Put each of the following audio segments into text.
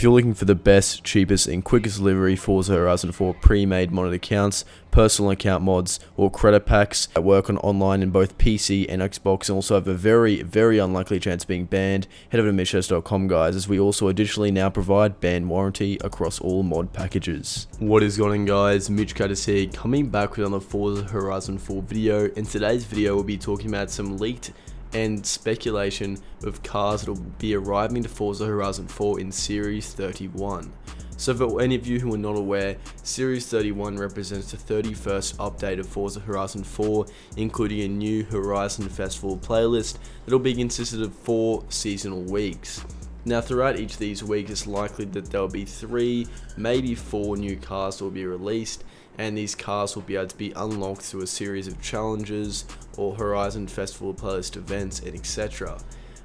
you're looking for the best, cheapest and quickest delivery Forza Horizon 4 pre-made modded accounts, personal account mods or credit packs that work online in both PC and Xbox and also have a very unlikely chance of being banned, head over to MitchCactus.com guys, as we also additionally now provide ban warranty across all mod packages. What is going on guys, MitchCactus here, coming back with another Forza Horizon 4 video. In today's video we'll be talking about some leaked and speculation of cars that will be arriving to Forza Horizon 4 in Series 31. So for any of you who are not aware, Series 31 represents the 31st update of Forza Horizon 4, including a new Horizon Festival playlist that will be consisted of 4 seasonal weeks. Now throughout each of these weeks it's likely that there will be 3, maybe 4 new cars that will be released, and these cars will be able to be unlocked through a series of challenges or Horizon Festival playlist events and etc.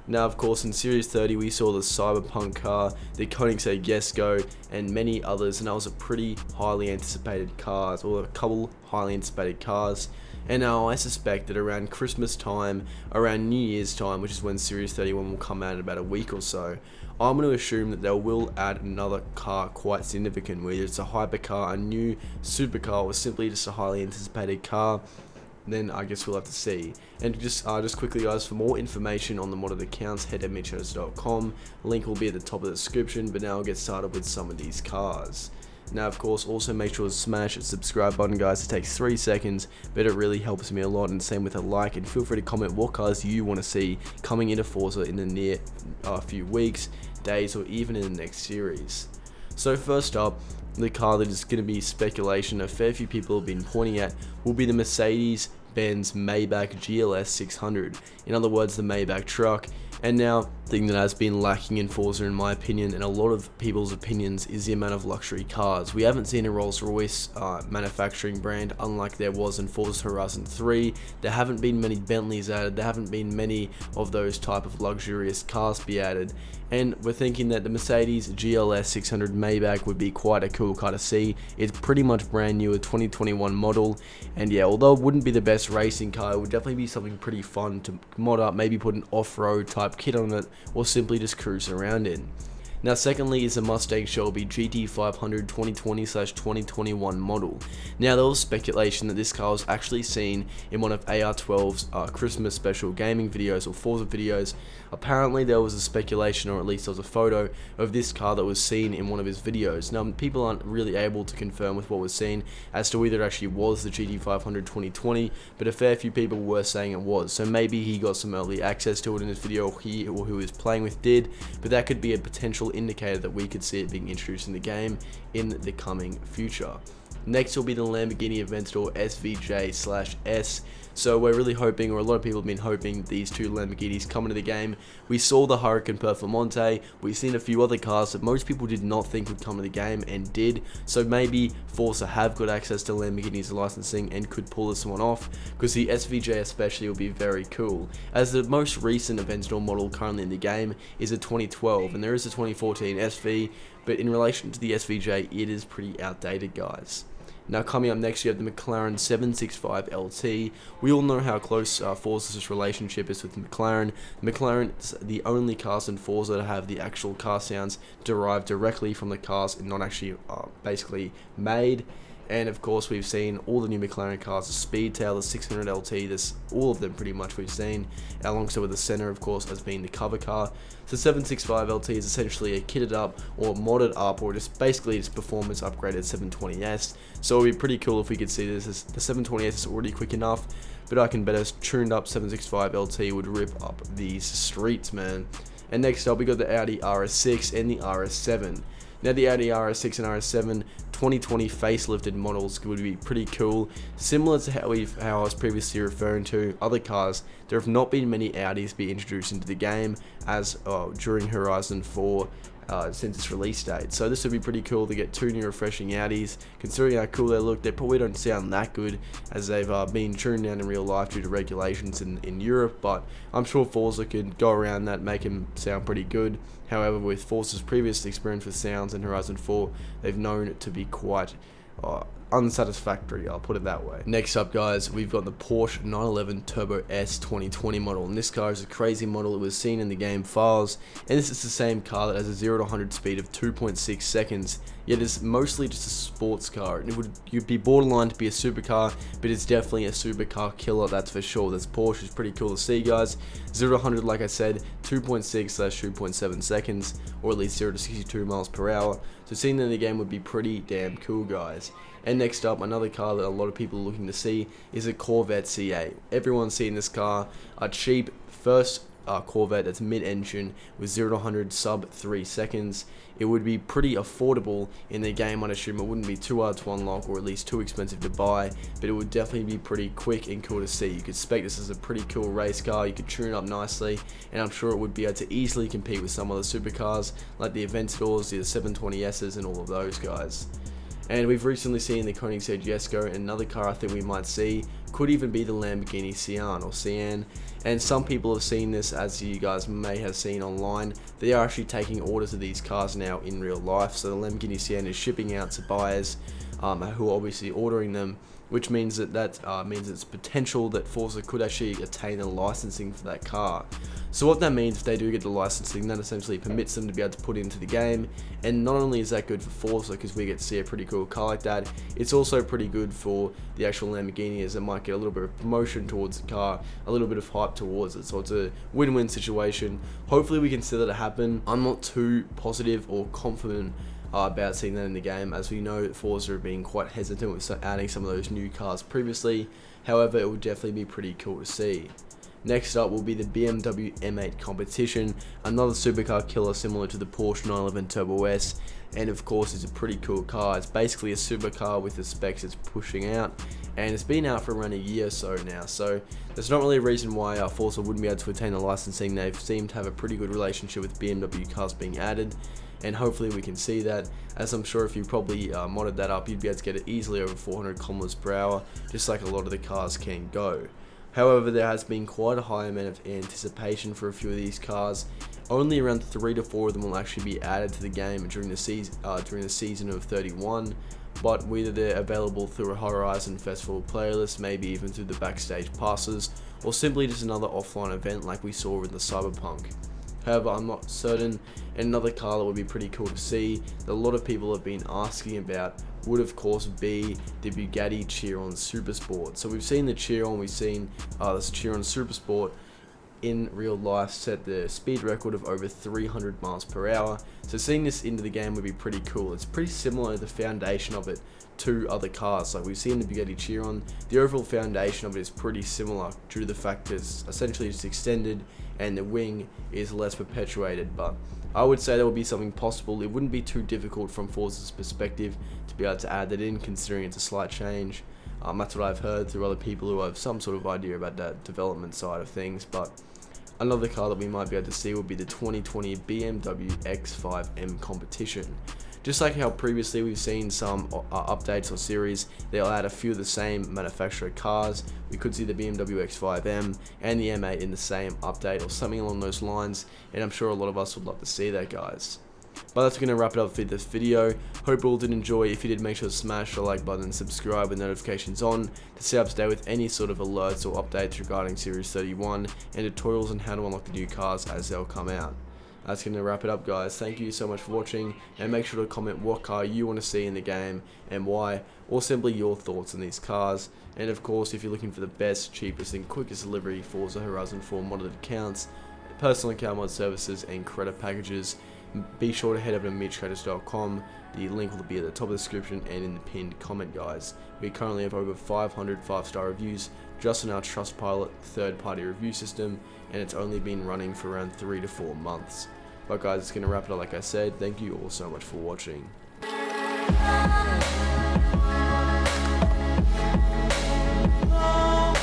Now of course in Series 30 we saw the Cyberpunk car, the Koenigsegg Jesko and many others, and that was a pretty highly anticipated cars, or a couple highly anticipated cars. And now I suspect that around Christmas time, around New Year's time, which is when Series 31 will come out in about a week or so, I'm going to assume that they will add another car quite significant, whether it's a hypercar, a new supercar, or simply just a highly anticipated car. Then I guess we'll have to see. And just quickly guys, for more information on the modded accounts, head to MitchCactus.com. Link will be at the top of the description, but now I'll get started with some of these cars. Now of course also make sure to smash the subscribe button guys. It takes 3 seconds, but it really helps me a lot, and same with a like, and feel free to comment what cars you want to see coming into Forza in the near few weeks, days, or even in the next series. So first up, the car that is going to be speculation a fair few people have been pointing at will be the Mercedes-Benz Maybach GLS 600, in other words the Maybach truck. And now, the thing that has been lacking in Forza in my opinion, and a lot of people's opinions, is the amount of luxury cars. We haven't seen a Rolls-Royce manufacturing brand unlike there was in Forza Horizon 3. There haven't been many Bentleys added, there haven't been many of those type of luxurious cars be added. And we're thinking that the Mercedes GLS 600 Maybach would be quite a cool car to see. It's pretty much brand new, a 2021 model, and yeah, although it wouldn't be the best racing car, it would definitely be something pretty fun to mod up, maybe put an off-road type kit on it, or simply just cruise around in. Now secondly is the Mustang Shelby GT500 2020/2021 model. Now there was speculation that this car was actually seen in one of AR12's Christmas special gaming videos or Forza videos. Apparently there was a speculation, or at least there was a photo of this car that was seen in one of his videos. Now people aren't really able to confirm with what was seen as to whether it actually was the GT500 2020, but a fair few people were saying it was. So maybe he got some early access to it in his video, or he or who he was playing with did, but that could be a potential indicator that we could see it being introduced in the game in the coming future. Next will be the Lamborghini Aventador SVJ/S. So we're really hoping, or a lot of people have been hoping, these two Lamborghinis come into the game. We saw the Huracan Performante, we've seen a few other cars that most people did not think would come to the game and did. So maybe Forza have got access to Lamborghini's licensing and could pull this one off, because the SVJ especially will be very cool, as the most recent Aventador model currently in the game is a 2012, and there is a 2014 SV, but in relation to the SVJ it is pretty outdated guys. Now coming up next, you have the McLaren 765 LT. We all know how close Forza's relationship is with the McLaren. McLaren's the only cars in Forza to have the actual car sounds derived directly from the cars and not actually basically made. And of course we've seen all the new McLaren cars, the Speedtail, the 600 LT, this, all of them pretty much we've seen, alongside with the Senna of course as being the cover car. So 765 LT is essentially a kitted up or modded up, or just basically just performance upgraded 720S. So it would be pretty cool if we could see this. The 720S is already quick enough, but I can bet a tuned up 765 LT would rip up these streets, man. And next up we got the Audi RS6 and the RS7. Now the Audi RS6 and RS7 2020 facelifted models would be pretty cool. Similar to how I was previously referring to other cars, there have not been many Audis be introduced into the game as during Horizon 4 since its release date. So this would be pretty cool to get 2 new refreshing Audis. Considering how cool they look, they probably don't sound that good as they've been tuned down in real life due to regulations in Europe, but I'm sure Forza could go around that, make them sound pretty good. However, with Forza's previous experience with sounds in Horizon 4, they've known it to be quite unsatisfactory, I'll put it that way. Next up, guys, we've got the Porsche 911 Turbo S 2020 model, and this car is a crazy model. It was seen in the game files, and this is the same car that has a 0 to 100 speed of 2.6 seconds, yet it's mostly just a sports car, and you'd be borderline to be a supercar, but it's definitely a supercar killer, that's for sure. This Porsche is pretty cool to see, guys. 0 to 100, like I said, 2.6/2.7 seconds, or at least 0 to 62 miles per hour, so seeing that in the game would be pretty damn cool, guys. And next up, another car that a lot of people are looking to see is a Corvette C8. Everyone's seen this car, a cheap first Corvette that's mid-engine with 0 to 100 sub 3 seconds. It would be pretty affordable in the game, I'd assume. It wouldn't be too hard to unlock or at least too expensive to buy, but it would definitely be pretty quick and cool to see. You could spec this as a pretty cool race car, you could tune it up nicely, and I'm sure it would be able to easily compete with some other supercars like the Aventadors, the 720Ss, and all of those guys. And we've recently seen the Koenigsegg Jesko, and another car I think we might see could even be the Lamborghini Sian. And some people have seen this, as you guys may have seen online. They are actually taking orders of these cars now in real life. So the Lamborghini Sian is shipping out to buyers who are obviously ordering them, which means that means it's potential that Forza could actually attain the licensing for that car. So what that means, if they do get the licensing, that essentially permits them to be able to put it into the game, and not only is that good for Forza because we get to see a pretty cool car like that, it's also pretty good for the actual Lamborghini, as it might get a little bit of promotion towards the car, a little bit of hype towards it, so it's a win-win situation. Hopefully we can see that happen. I'm not too positive or confident about seeing that in the game, as we know Forza have been quite hesitant with adding some of those new cars previously. However, it would definitely be pretty cool to see. Next up will be the BMW M8 competition, another supercar killer similar to the Porsche 911 Turbo S, and of course it's a pretty cool car. It's basically a supercar with the specs it's pushing out, and it's been out for around a year or so now, so there's not really a reason why Forza wouldn't be able to attain the licensing. They seem to have a pretty good relationship with BMW cars being added, and hopefully we can see that, as I'm sure if you probably modded that up, you'd be able to get it easily over 400 kilometers per hour, just like a lot of the cars can go. However, there has been quite a high amount of anticipation for a few of these cars. Only around 3 to 4 of them will actually be added to the game during the season of 31, but whether they're available through a Horizon Festival playlist, maybe even through the backstage passes, or simply just another offline event like we saw in the Cyberpunk. However, I'm not certain, and another car that would be pretty cool to see that a lot of people have been asking about would of course be the Bugatti Chiron Supersport. So we've seen the Chiron, we've seen this Chiron Supersport in real life set the speed record of over 300 miles per hour. So seeing this into the game would be pretty cool. It's pretty similar to the foundation of it to other cars. Like we've seen the Bugatti Chiron, the overall foundation of it is pretty similar due to the fact that it's essentially just extended and the wing is less perpetuated, but I would say that would be something possible. It wouldn't be too difficult from Forza's perspective to be able to add that in, considering it's a slight change. That's what I've heard through other people who have some sort of idea about that development side of things. But another car that we might be able to see would be the 2020 BMW X5M competition. Just like how previously we've seen some updates or series, they'll add a few of the same manufacturer cars. We could see the BMW X5M and the M8 in the same update or something along those lines, and I'm sure a lot of us would love to see that, guys. But that's going to wrap it up for this video. Hope you all did enjoy. If you did, make sure to smash the like button and subscribe with notifications on to stay up to date with any sort of alerts or updates regarding Series 31 and tutorials on how to unlock the new cars as they'll come out. That's going to wrap it up, guys. Thank you so much for watching, and make sure to comment what car you want to see in the game and why, or simply your thoughts on these cars. And of course, if you're looking for the best, cheapest and quickest delivery Forza Horizon 4 modded accounts, personal account mod services and credit packages, be sure to head over to MitchCactus.com. The link will be at the top of the description and in the pinned comment, guys. We currently have over 500 5-star reviews just on our Trustpilot third-party review system, and it's only been running for around 3 to 4 months. But guys, it's going to wrap it up like I said. Thank you all so much for watching. Oh,